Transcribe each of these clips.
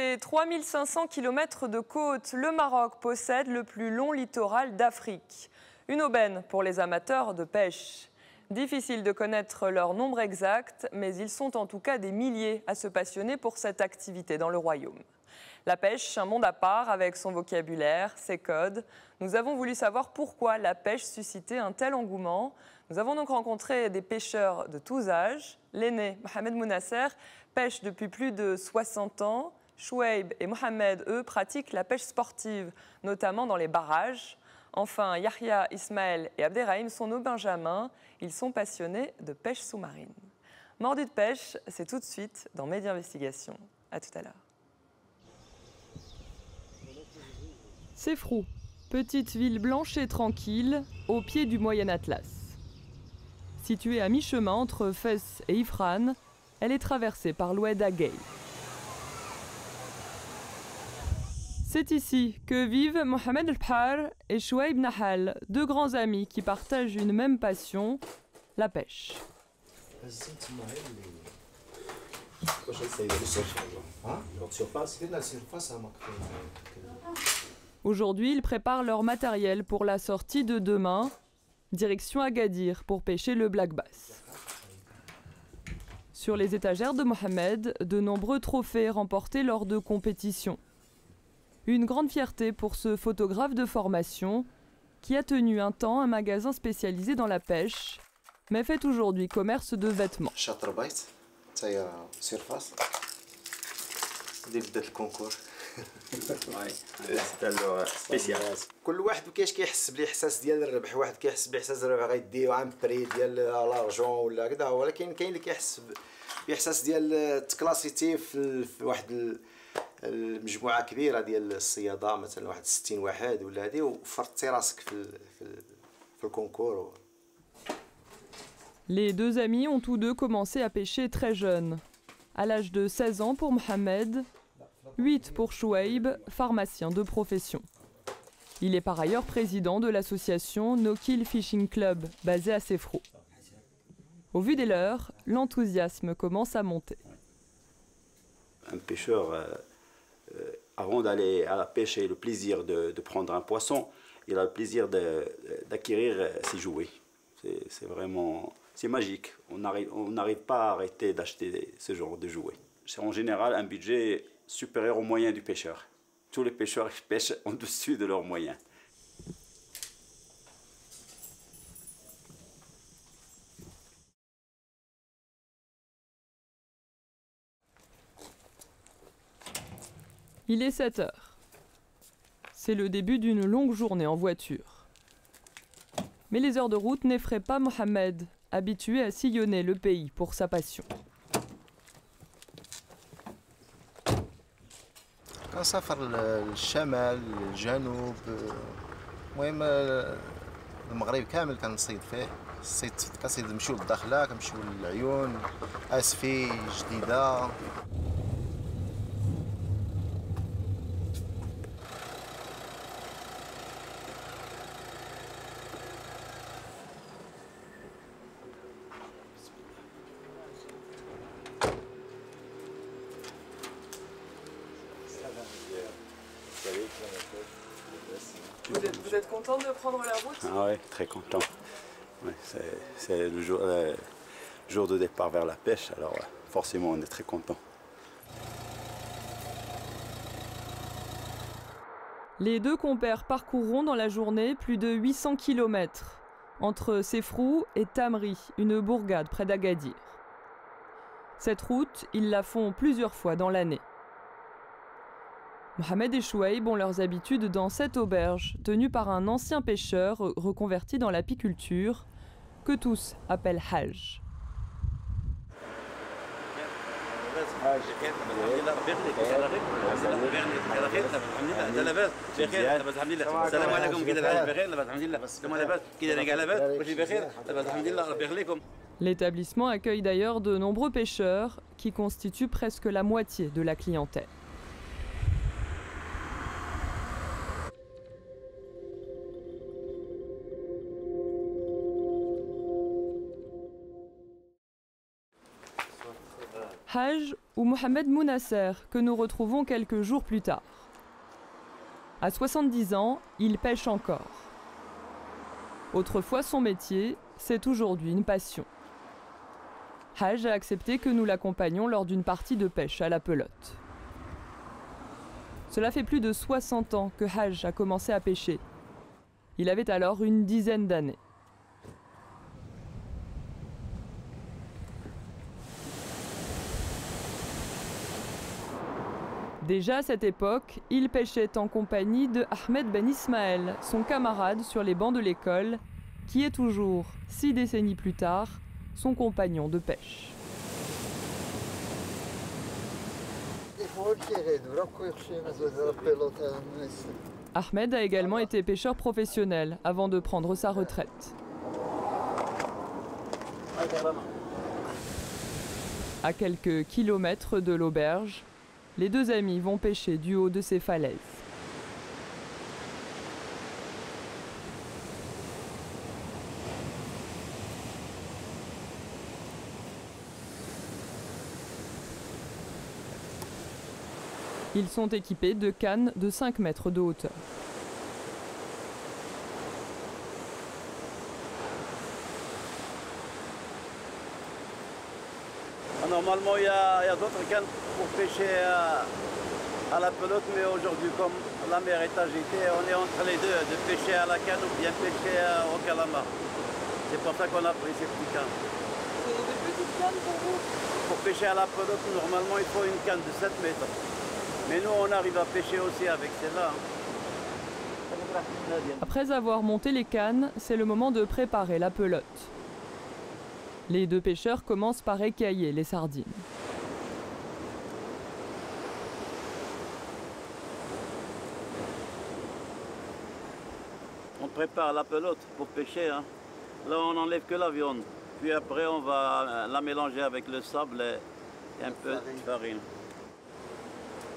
ses 3500 km de côte, le Maroc possède le plus long littoral d'Afrique. Une aubaine pour les amateurs de pêche. Difficile de connaître leur nombre exact, mais ils sont en tout cas des milliers à se passionner pour cette activité dans le royaume. La pêche, un monde à part avec son vocabulaire, ses codes. Nous avons voulu savoir pourquoi la pêche suscitait un tel engouement. Nous avons donc rencontré des pêcheurs de tous âges. L'aîné, Mohamed Mounasser, pêche depuis plus de 60 ans. Chouaib et Mohamed, eux, pratiquent la pêche sportive, notamment dans les barrages. Enfin, Yahya, Ismaël et Abderrahim sont nos benjamins. Ils sont passionnés de pêche sous-marine. Mordu de pêche, c'est tout de suite dans Média Investigation. À tout à l'heure. Sefrou, petite ville blanche et tranquille, au pied du Moyen Atlas. Située à mi-chemin entre Fès et Ifrane, elle est traversée par l'oued Agay. C'est ici que vivent Mohamed El-Bhar et Chouaib Nahal, deux grands amis qui partagent une même passion, la pêche. Aujourd'hui, ils préparent leur matériel pour la sortie de demain, direction Agadir pour pêcher le black bass. Sur les étagères de Mohamed, de nombreux trophées remportés lors de compétitions. Une grande fierté pour ce photographe de formation qui a tenu un temps un magasin spécialisé dans la pêche, mais fait aujourd'hui commerce de vêtements. كل واحد كيفاش كيحس بالاحساس ديال الربح واحد كيحس باحساس الربح غيديه عام بري ديال لارجون ولا كذا ولكن كاين اللي كيحس باحساس ديال التكلاسيتي في واحد المجموعه كبيره ديال الصياده مثلا واحد 60 واحد ولا هذه وفرضتي راسك في الكونكور. Les deux amis ont tous deux commencé à pêcher très jeunes. À l'âge de 16 ans pour Mohamed, 8 pour Chouaib, pharmacien de profession. Il est par ailleurs président de l'association No Kill Fishing Club, basée à Sefrou. Au vu des leurs, l'enthousiasme commence à monter. Un pêcheur, avant d'aller à la pêche et le plaisir de prendre un poisson, il a le plaisir d'acquérir ses jouets. C'est vraiment... C'est magique. On n'arrive pas à arrêter d'acheter ce genre de jouets. C'est en général un budget supérieur aux moyens du pêcheur. Tous les pêcheurs pêchent au-dessus de leurs moyens. Il est 7 heures. C'est le début d'une longue journée en voiture. Mais les heures de route n'effraient pas Mohamed, habitué à sillonner le pays pour sa passion. كنسافر للشمال للجنوب المهم المغرب كامل كنصيد فيه كنصيد نمشيو للداخله كنمشيو للعيون اسفي جديده. Vous êtes content de prendre la route? Ah ouais, très content. Ouais, c'est le jour de départ vers la pêche, alors forcément on est très content. Les deux compères parcourront dans la journée plus de 800 km entre Sefrou et Tamri, une bourgade près d'Agadir. Cette route, ils la font plusieurs fois dans l'année. Mohamed et Chouaib ont leurs habitudes dans cette auberge, tenue par un ancien pêcheur reconverti dans l'apiculture, que tous appellent Hajj. L'établissement accueille d'ailleurs de nombreux pêcheurs qui constituent presque la moitié de la clientèle. Haj ou Mohamed Mounasser, que nous retrouvons quelques jours plus tard. À 70 ans, il pêche encore. Autrefois son métier, c'est aujourd'hui une passion. Haj a accepté que nous l'accompagnions lors d'une partie de pêche à la pelote. Cela fait plus de 60 ans que Haj a commencé à pêcher. Il avait alors une dizaine d'années. Déjà à cette époque, il pêchait en compagnie de Ahmed Ben Ismaël, son camarade sur les bancs de l'école, qui est toujours, 6 décennies plus tard, son compagnon de pêche. Ahmed a également été pêcheur professionnel avant de prendre sa retraite. À quelques kilomètres de l'auberge, les deux amis vont pêcher du haut de ces falaises. Ils sont équipés de cannes de 5 mètres de hauteur. Normalement, il y a d'autres cannes pour pêcher à la pelote, mais aujourd'hui, comme la mer est agitée, on est entre les deux, de pêcher à la canne ou bien pêcher au calamar. C'est pour ça qu'on a pris ces petites cannes. C'est des petites cannes pour vous? Pour pêcher à la pelote, normalement, il faut une canne de 7 mètres. Mais nous, on arrive à pêcher aussi avec celle-là. Après avoir monté les cannes, c'est le moment de préparer la pelote. Les deux pêcheurs commencent par écailler les sardines. On prépare la pelote pour pêcher. Hein. Là, on n'enlève que la viande. Puis après, on va la mélanger avec le sable et un peu de farine.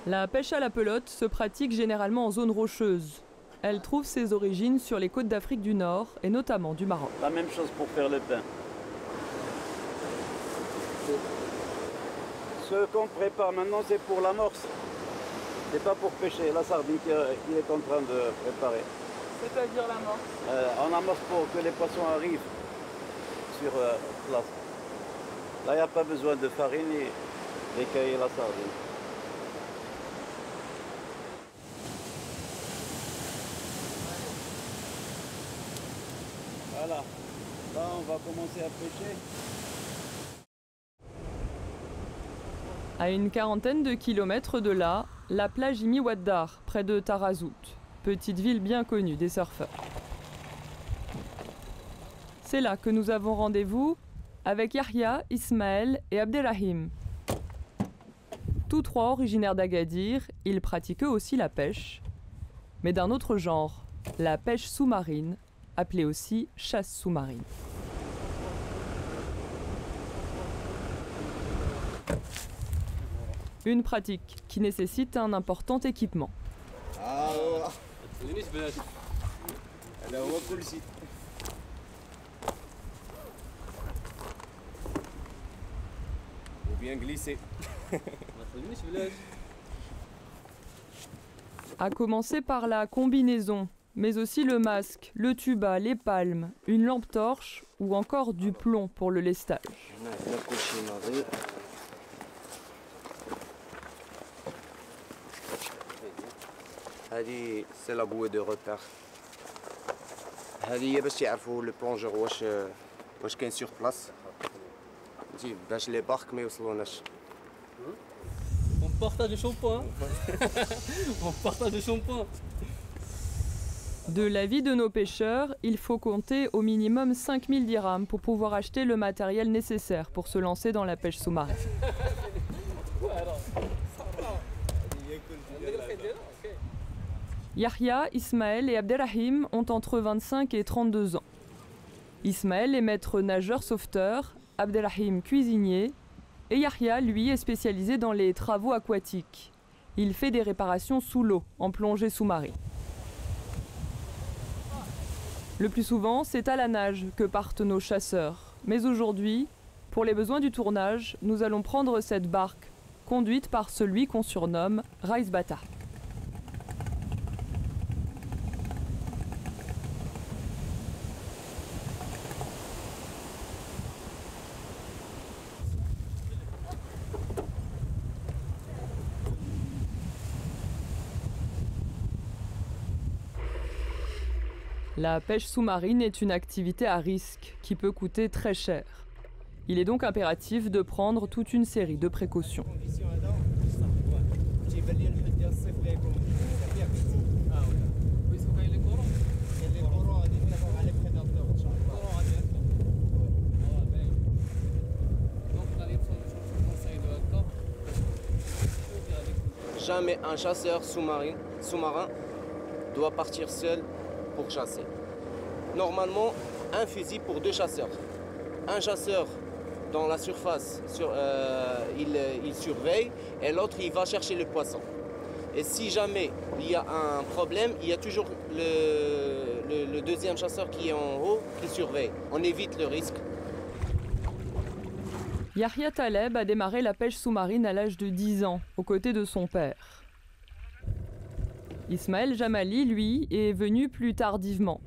La pêche à la pelote se pratique généralement en zone rocheuse. Elle trouve ses origines sur les côtes d'Afrique du Nord et notamment du Maroc. La même chose pour faire le pain. Ce qu'on prépare maintenant, c'est pour l'amorce. C'est pas pour pêcher la sardine qu'il est en train de préparer. C'est-à-dire l'amorce? On amorce pour que les poissons arrivent sur place. Là, il n'y a pas besoin de farine et d'écailler la sardine. Voilà, là on va commencer à pêcher. À une quarantaine de kilomètres de là, la plage Imi Waddar, près de Tarazout, petite ville bien connue des surfeurs. C'est là que nous avons rendez-vous avec Yahya, Ismaël et Abdelrahim. Tous trois originaires d'Agadir, ils pratiquent eux aussi la pêche, mais d'un autre genre, la pêche sous-marine, appelée aussi chasse sous-marine. Une pratique qui nécessite un important équipement. Ou bien glisser. À commencer par la combinaison, mais aussi le masque, le tuba, les palmes, une lampe torche ou encore du plomb pour le lestage. C'est la bouée de repère. هذه باش يعرفوا le plongeur واش كاين sur place. باش les barques ما يوصلوناش. On partage le shampoing. On partage le shampoing. De l'avis de nos pêcheurs, il faut compter au minimum 5000 dirhams pour pouvoir acheter le matériel nécessaire pour se lancer dans la pêche sous-marine. Yahya, Ismaël et Abdelrahim ont entre 25 et 32 ans. Ismaël est maître nageur sauveteur, Abdelrahim cuisinier, et Yahya, lui, est spécialisé dans les travaux aquatiques. Il fait des réparations sous l'eau, en plongée sous-marine. Le plus souvent, c'est à la nage que partent nos chasseurs. Mais aujourd'hui, Pour les besoins du tournage, nous allons prendre cette barque, conduite par celui qu'on surnomme Raïs Bata. La pêche sous-marine est une activité à risque qui peut coûter très cher. Il est donc impératif de prendre toute une série de précautions. Jamais un chasseur sous-marin doit partir seul pour chasser. Normalement, un fusil pour 2 chasseurs. Un chasseur dans la surface, il surveille, et l'autre il va chercher le poisson. Et si jamais il y a un problème, il y a toujours le deuxième chasseur qui est en haut qui surveille. On évite le risque. Yahya Taleb a démarré la pêche sous-marine à l'âge de 10 ans, aux côtés de son père. Ismaël Jamali, lui, est venu plus tardivement.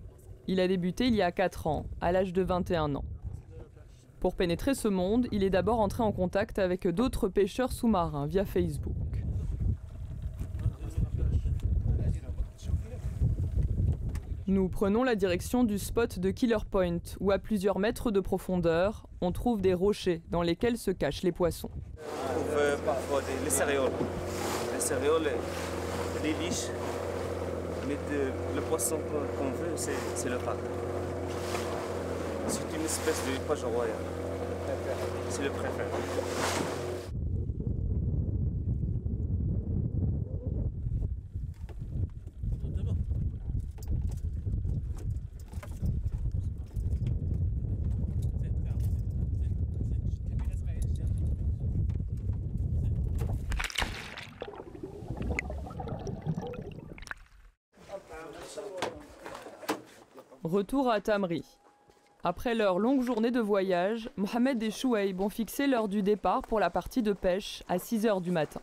Il a débuté il y a 4 ans, à l'âge de 21 ans. Pour pénétrer ce monde, il est d'abord entré en contact avec d'autres pêcheurs sous-marins via Facebook. Nous prenons la direction du spot de Killer Point, où à plusieurs mètres de profondeur, on trouve des rochers dans lesquels se cachent les poissons. On trouve parfois les céréales. Les céréales, les liches. Mais le poisson qu'on veut, c'est le pape. C'est une espèce de poisson royal. C'est le préféré. Retour à Tamri. Après leur longue journée de voyage, Mohamed et Chouaib ont fixé l'heure du départ pour la partie de pêche à 6 h du matin.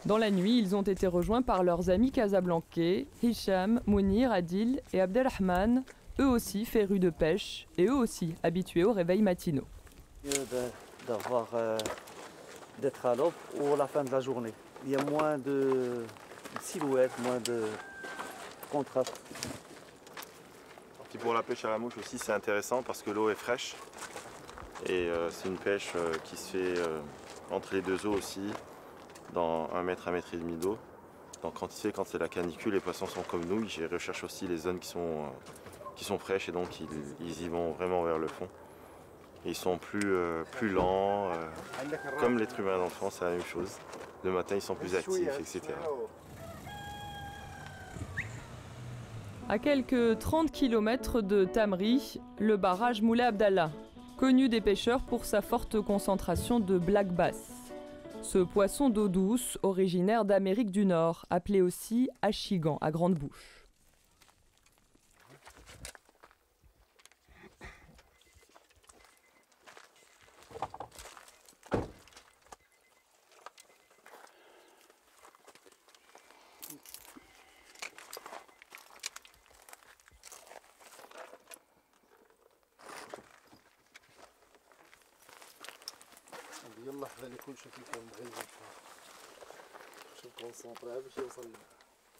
Dans la nuit, ils ont été rejoints par leurs amis casablancais, Hicham, Mounir, Adil et Abdelrahman, eux aussi férus de pêche et eux aussi habitués aux réveils matinaux. D'être à l'aube ou à la fin de la journée. Il y a moins de silhouettes, moins de contraste. Puis pour la pêche à la mouche aussi, c'est intéressant parce que l'eau est fraîche. Et c'est une pêche qui se fait entre les 2 eaux aussi, dans 1 mètre, 1,5 mètre d'eau. Donc quand c'est la canicule, les poissons sont comme nous, ils recherchent aussi les zones qui sont fraîches et donc ils y vont vraiment vers le fond. Et ils sont plus lents, comme l'être humain dans le fond, c'est la même chose. Le matin, ils sont plus actifs, etc. À quelques 30 km de Tamri, le barrage Moulay Abdallah, connu des pêcheurs pour sa forte concentration de black bass. Ce poisson d'eau douce, originaire d'Amérique du Nord, appelé aussi achigan à grande bouche.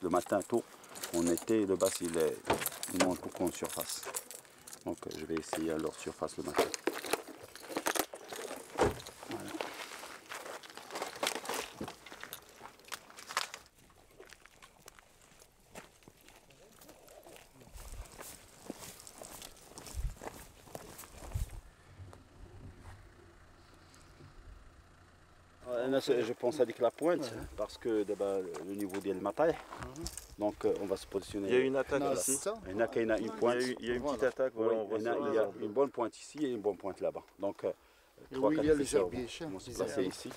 Le matin tôt, on était, le bass il monte beaucoup en surface. Donc je vais essayer à leur surface le matin. Voilà. Je pense avec la pointe, parce que le niveau de Mataï, donc on va se positionner. Il y a une attaque ici. Il y a une pointe. Il y a une petite attaque. Voilà, on voit il y a une bonne pointe ici et une bonne pointe là-bas. Donc 3-4 pêcheurs vont se placer ici,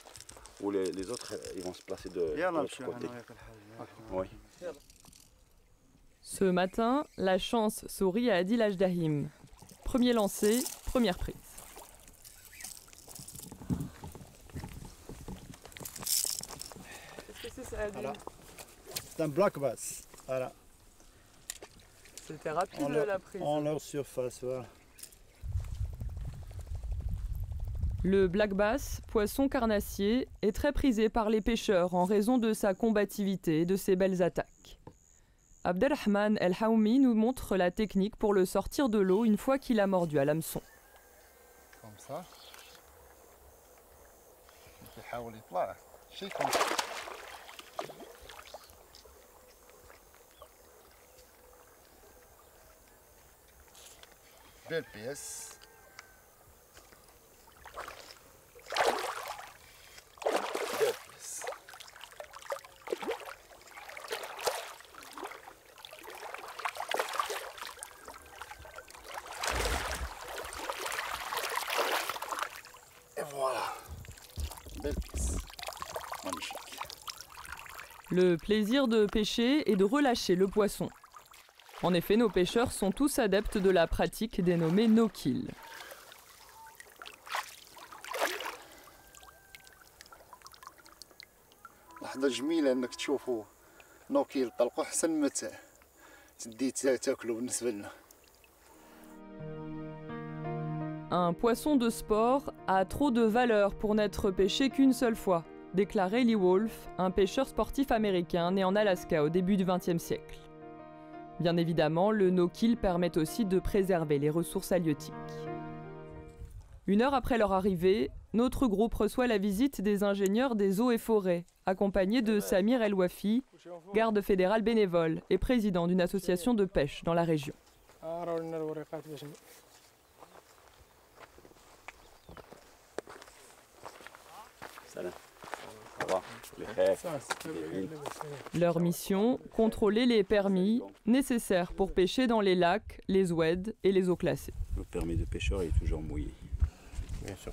ou les autres ils vont se placer de l'autre côté. Oui. Ce matin, la chance sourit à Adil Ajdahim. Premier lancé, première prise. Qu'est-ce que c'est ça, Voilà. C'est un black bass. Voilà. C'était rapide la prise. En leur surface, voilà. Le black bass, poisson carnassier, est très prisé par les pêcheurs en raison de sa combativité et de ses belles attaques. Abdelrahman El Haoumi nous montre la technique pour le sortir de l'eau une fois qu'il a mordu à l'hameçon. Comme ça. يحاول يطلع شيء comme ça. Belle pièce. Et voilà. Belle pièce. Magnifique. Le plaisir de pêcher est de relâcher le poisson. En effet, nos pêcheurs sont tous adeptes de la pratique dénommée no-kill. لحظة جميلة انك تشوفوا نوكيل طلقوا احسن ما تدي تاكلوا بالنسبة لنا. Un poisson de sport a trop de valeur pour n'être pêché qu'une seule fois, déclarait Lee Wolf, un pêcheur sportif américain né en Alaska au début du XXe siècle. Bien évidemment, le no-kill permet aussi de préserver les ressources halieutiques. Une heure après leur arrivée, notre groupe reçoit la visite des ingénieurs des eaux et forêts, accompagnés de Samir El Wafi, garde fédéral bénévole et président d'une association de pêche dans la région. Leur mission, contrôler les permis nécessaires pour pêcher dans les lacs, les oueds et les eaux classées. Le permis de pêcheur est toujours mouillé. Bien sûr.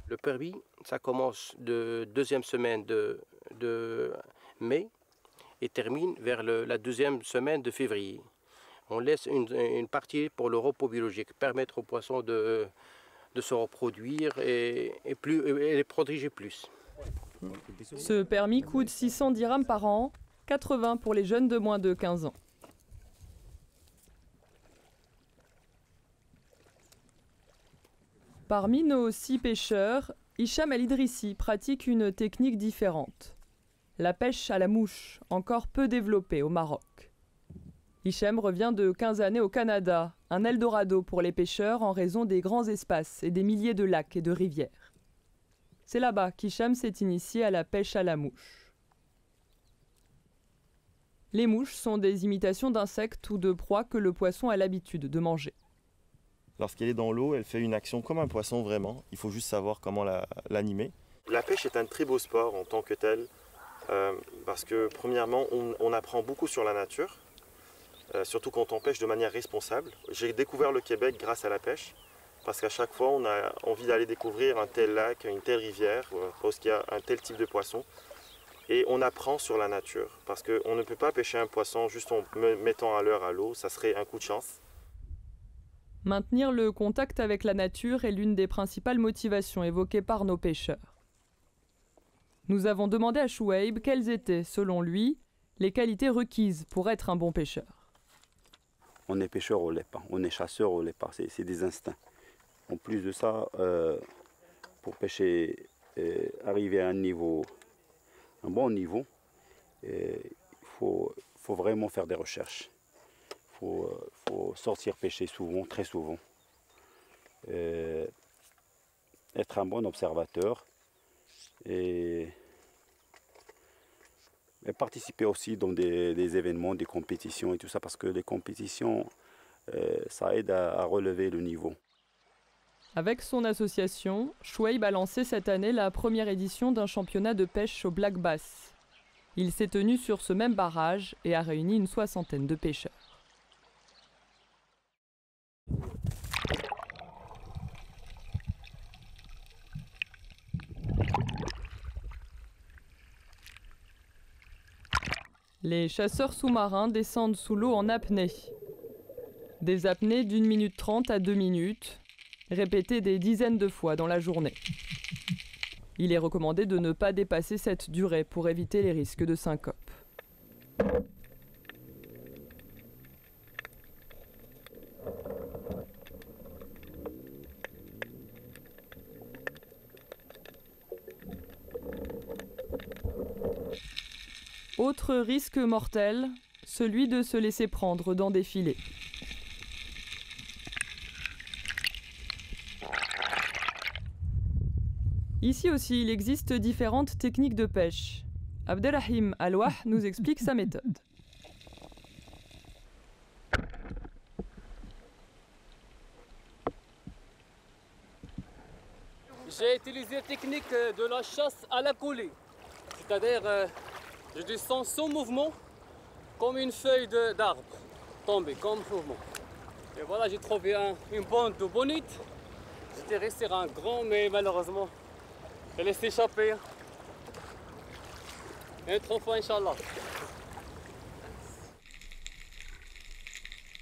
Le permis, ça commence de deuxième semaine de mai et termine vers la deuxième semaine de février. On laisse une partie pour le repos biologique, permettre aux poissons de se reproduire et les protéger plus. Ce permis coûte 600 dirhams par an, 80 pour les jeunes de moins de 15 ans. Parmi nos 6 pêcheurs, Hicham El Idrissi pratique une technique différente. La pêche à la mouche, encore peu développée au Maroc. Hicham revient de 15 années au Canada, un Eldorado pour les pêcheurs en raison des grands espaces et des milliers de lacs et de rivières. C'est là-bas qu'Hicham s'est initié à la pêche à la mouche. Les mouches sont des imitations d'insectes ou de proies que le poisson a l'habitude de manger. Lorsqu'elle est dans l'eau, elle fait une action comme un poisson vraiment. Il faut juste savoir comment l'animer. La pêche est un très beau sport en tant que tel, parce que premièrement, on apprend beaucoup sur la nature, surtout quand on pêche de manière responsable. J'ai découvert le Québec grâce à la pêche, parce qu'à chaque fois, on a envie d'aller découvrir un tel lac, une telle rivière, parce qu'il y a un tel type de poisson. Et on apprend sur la nature, parce qu'on ne peut pas pêcher un poisson juste en mettant à l'heure à l'eau, ça serait un coup de chance. Maintenir le contact avec la nature est l'une des principales motivations évoquées par nos pêcheurs. Nous avons demandé à Chouaib quelles étaient, selon lui, les qualités requises pour être un bon pêcheur. On est pêcheur, on ne l'est pas. On est chasseur, on ne l'est pas. C'est des instincts. En plus de ça, pour pêcher, arriver à un bon niveau, il faut vraiment faire des recherches. Il faut sortir pêcher souvent, très souvent. Être un bon observateur et participer aussi dans des événements, des compétitions et tout ça, parce que les compétitions, ça aide à relever le niveau. Avec son association, Chouaib a lancé cette année la première édition d'un championnat de pêche au black bass. Il s'est tenu sur ce même barrage et a réuni une 60aine de pêcheurs. Les chasseurs sous-marins descendent sous l'eau en apnée. Des apnées d'1 minute 30 à 2 minutes, répétées des dizaines de fois dans la journée. Il est recommandé de ne pas dépasser cette durée pour éviter les risques de syncope. Autre risque mortel, celui de se laisser prendre dans des filets. Ici aussi, il existe différentes techniques de pêche. Abdelrahim Alouah nous explique sa méthode. J'ai utilisé la technique de la chasse à la coulée. C'est-à-dire, je descends sans mouvement, comme une feuille d'arbre, tombée, comme mouvement. Et voilà, j'ai trouvé une bande de bonite. J'étais resté un grand, mais malheureusement, je laissé échapper. Et une autre fois, Inch'Allah.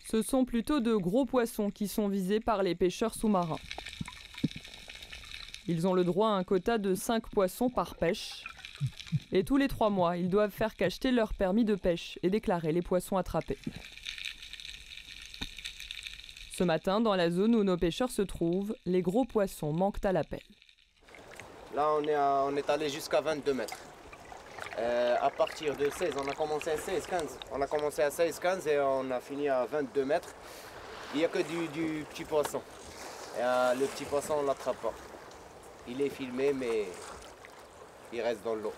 Ce sont plutôt de gros poissons qui sont visés par les pêcheurs sous-marins. Ils ont le droit à un quota de 5 poissons par pêche. Et tous les 3 mois, ils doivent faire cacheter leur permis de pêche et déclarer les poissons attrapés. Ce matin, dans la zone où nos pêcheurs se trouvent, les gros poissons manquent à l'appel. Là, on est allé jusqu'à 22 mètres. À partir de 16, on a commencé à 16-15. On a commencé à 16-15 et on a fini à 22 mètres. Il n'y a que du petit poisson. Et, le petit poisson, on ne l'attrape pas. Il est filmé, mais il reste dans l'eau.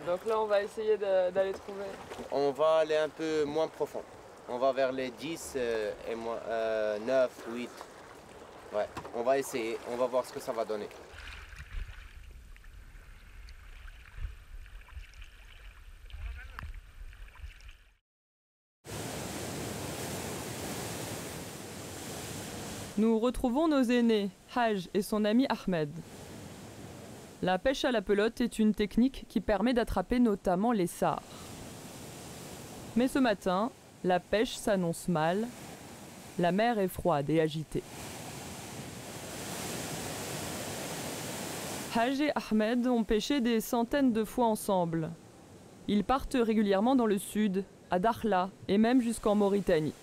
Donc là, on va essayer d'aller trouver. On va aller un peu moins profond. On va vers les 10 et 9, 8. Ouais, on va essayer. On va voir ce que ça va donner. Nous retrouvons nos aînés, Haj et son ami Ahmed. La pêche à la pelote est une technique qui permet d'attraper notamment les sars. Mais ce matin, la pêche s'annonce mal. La mer est froide et agitée. Haj et Ahmed ont pêché des centaines de fois ensemble. Ils partent régulièrement dans le sud, à Dakhla et même jusqu'en Mauritanie.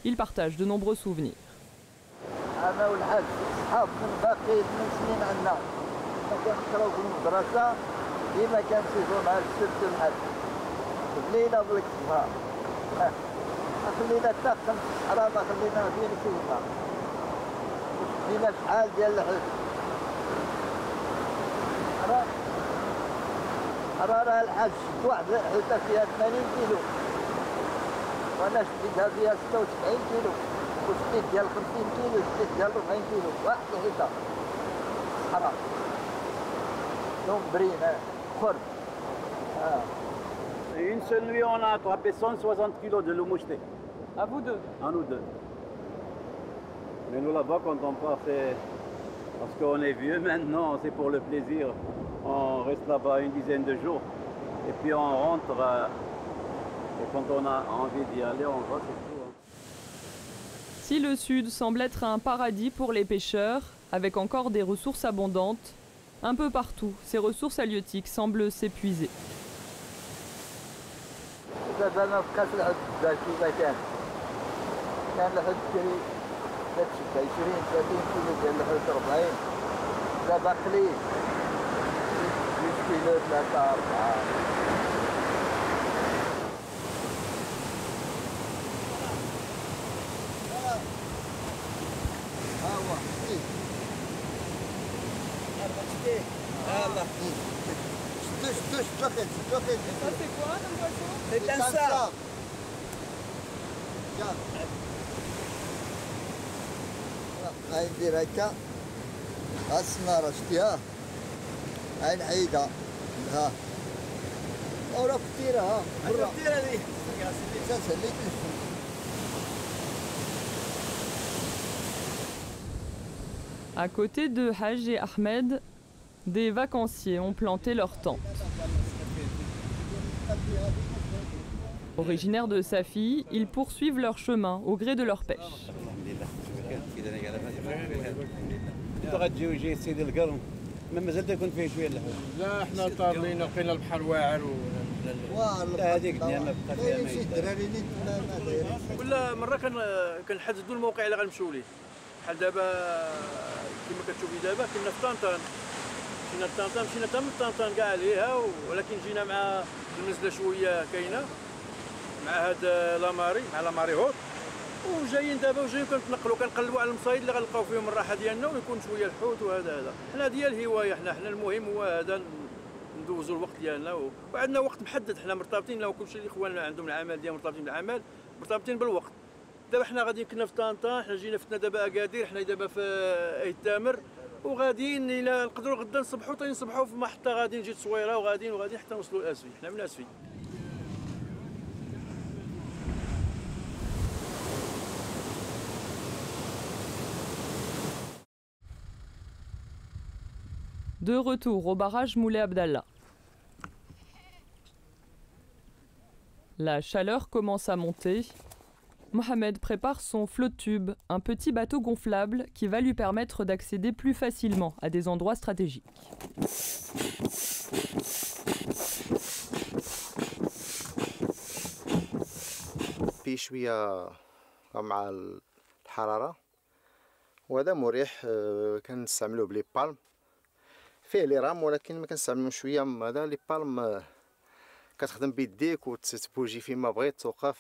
Ils partagent de nombreux souvenirs. أنا والحاج صحاب من باقي من سنين عندنا كنقراو في المدرسة ديما كنمشيو مع السبت والحد الليلة بلك الصباح ما خلينا حتى 5 صحرا ما خلينا فين نشوفها ديما شحال ديال الحد راه الحاج شد واحد حوتة فيها 80 كيلو وأنا شديتها فيها 76 كيلو وشديت ديال 50 كيلو شديت ديال 40 كيلو واحد الحيطة صحراء nombrine, خرب. Une seule nuit, on a attrapé 160 kilos de loup moucheté. À vous deux? À nous deux. Mais nous là-bas, quand on part, c'est parce qu'on est vieux maintenant, c'est pour le plaisir. On reste là-bas une dizaine de jours. Et puis on rentre. Et quand on a envie d'y aller, on va, c'est tout. Si le sud semble être un paradis pour les pêcheurs, avec encore des ressources abondantes, un peu partout, ces ressources halieutiques semblent s'épuiser. دابا ما بقاش الحد كيما كان الحد كري كتشد 20 30 كيلو ديال الحوت 40 دابا قليل 2 كيلو 3 4 Ça c'est quoi comme poisson? C'est un sard. هاي ندير هكا ها السنارة شتيها هاي نحيدها ها وراه كثيرة ها برا كثيرة هذه سهليت À côté de Haj et Ahmed, des vacanciers ont planté leur tente. Originaires de Safi, ils poursuivent leur chemin au gré de leur pêche. ما مازال يكون فيه شويه اللحوم. لا احنا طالين لقينا البحر واعر لا هذيك الدنيا ما بقى فيها ما الدراري ولا مره كنحددوا الموقع اللي غنمشيو ليه بحال دابا كما كتشوفي دابا كنا في طنطان مشينا لطنطان مشينا حتى من طنطان كاع عليها ولكن جينا مع النزله شويه كاينه مع هاد لاماري مع لاماري هوت وجايين دابا كنتنقلوا كنقلبوا على المصايد اللي غنلقاو فيهم الراحه ديالنا ويكون شويه الحوت وهذا حنا ديال الهوايه حنا المهم هو هذا ندوزوا الوقت ديالنا وعندنا وقت محدد حنا مرتبطين لو كلشي اللي خواننا عندهم العمل ديالهم مرتبطين بالعمل مرتبطين بالوقت دابا حنا غاديين كنا في طنطا حنا جينا فتنا دابا اكادير حنا دابا في اي تامر وغاديين الى نقدروا غدا نصبحوا تنصبحوا في محطه غادي نجي تصويره وغاديين حتى نوصلوا لاسفي حنا من اسفي. De retour au barrage Moulay Abdallah. La chaleur commence à monter. Mohamed prépare son flotte-tube, un petit bateau gonflable qui va lui permettre d'accéder plus facilement à des endroits stratégiques. فيه شويه مع الحراره وهذا مريح كنستعملوه بلي بالم فيه لي رام ولكن ما كنستعملو شويه هذا لي بالم كتخدم بيديك وتبوجي فيما بغيت توقف.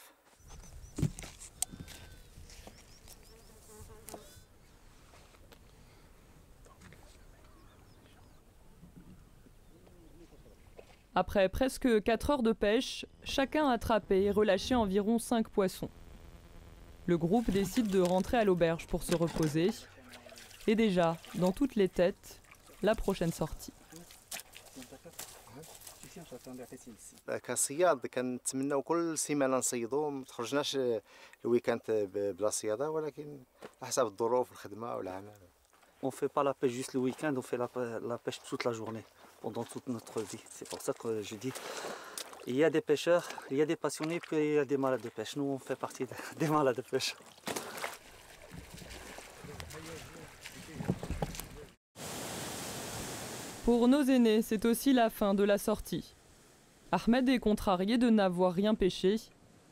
Après presque 4 heures de pêche, chacun a attrapé et relâché environ 5 poissons. Le groupe décide de rentrer à l'auberge pour se reposer. Et déjà, dans toutes les têtes, la prochaine sortie. كصياد كنتمناو كل سيمانه نصيدو ما تخرجناش الويكاند بلا صياده ولكن على حسب الظروف الخدمه والعمل. On fait pas la pêche juste le week-end, on fait la pêche toute la journée, pendant toute notre vie. C'est pour ça que je dis, il y a des pêcheurs, il y a des passionnés, puis il y a des malades de pêche. Nous, on fait partie des malades de pêche. Pour nos aînés, c'est aussi la fin de la sortie. Ahmed est contrarié de n'avoir rien pêché,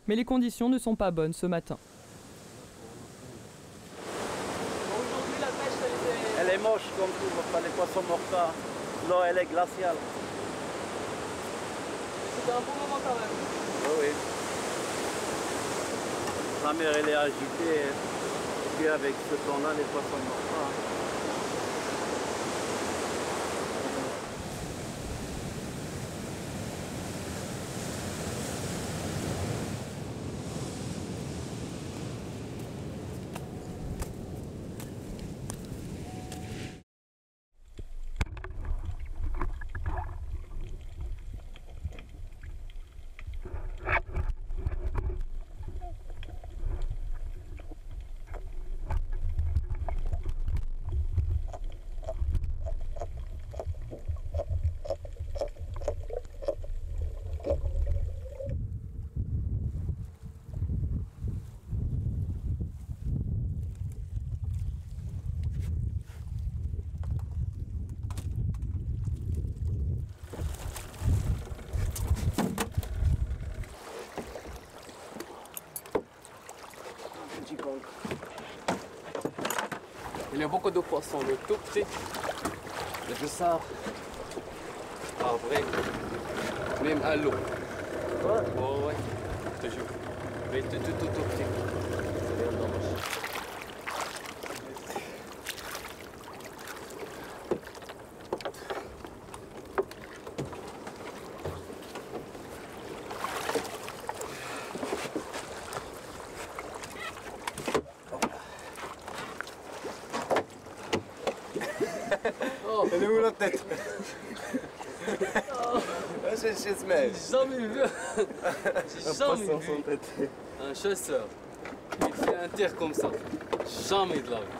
mais les conditions ne sont pas bonnes ce matin. Aujourd'hui, la pêche, elle est moche comme tout, pas les poissons morts, l'eau elle est glaciale. C'était un bon moment quand même. Oui, oui. La mer elle est agitée, et puis avec ce temps-là, les poissons morts. Il y a beaucoup de poissons, le tout petit, le jussard, ah vrai, même à l'eau. Ouais, toujours. Mais tout petit. C'est bien dommage. Elle est où la tête? J'ai jamais vu. J'ai jamais vu un chasseur qui fait un tir comme ça. Jamais de la vie.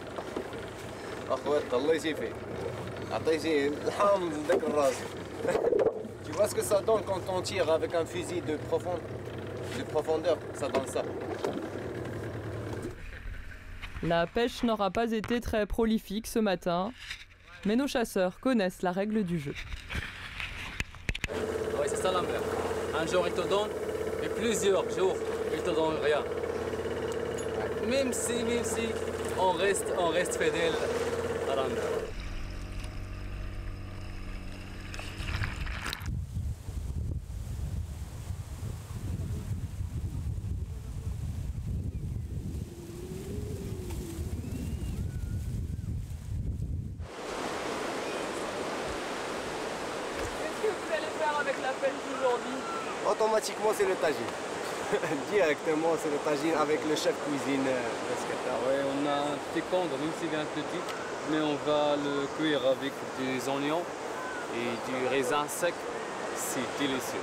اخوات الله يجيفي عطيتي الحام ذاك الراس. Tu vois ce que ça donne quand on tire avec un fusil de profond? de profondeur, ça donne ça. La pêche n'aura pas été très prolifique ce matin, mais nos chasseurs connaissent la règle du jeu. Oui, c'est ça la mer. Un jour il te donne, et plusieurs jours il te donne rien. Même si on reste fidèle à la mer. Qu'est-ce que vous allez faire avec la pêche aujourd'hui? Automatiquement, c'est le tagine. Directement, c'est le tagine avec le chef cuisine Pescata. Ouais, on a un petit cendre, même s'il est un petit, mais on va le cuire avec des oignons et du raisin sec. C'est délicieux.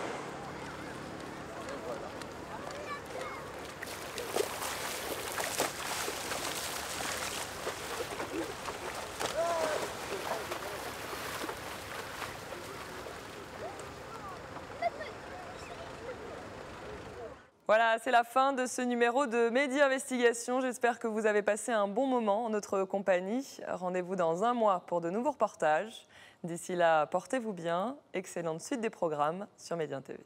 Voilà, c'est la fin de ce numéro de Mehdi Investigation. J'espère que vous avez passé un bon moment en notre compagnie. Rendez-vous dans un mois pour de nouveaux reportages. D'ici là, portez-vous bien. Excellente suite des programmes sur Médien TV.